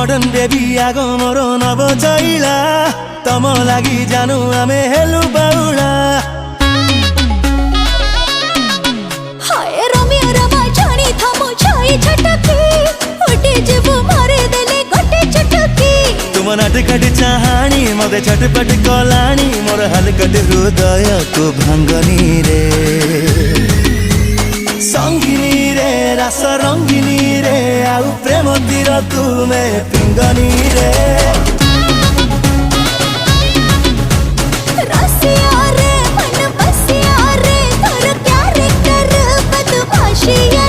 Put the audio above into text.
modern baby आगो मोर नव चैला तम लागि जानु आमे हेलु बाउला हाय रमिया रमा जानी थमो छाई छटकी उठे जेबो मारे देले गोटे चटकी तुम नाटकट चाहानी मते छटपट कलानी मोर हलकट हृदय को भांगनी रे संगिनी रे रस रंगिनी रे आउ प्रेम तीर तुमे पिंगनी रे रसिया रे मन बसिया रे तोर प्यार कर बदमाशिया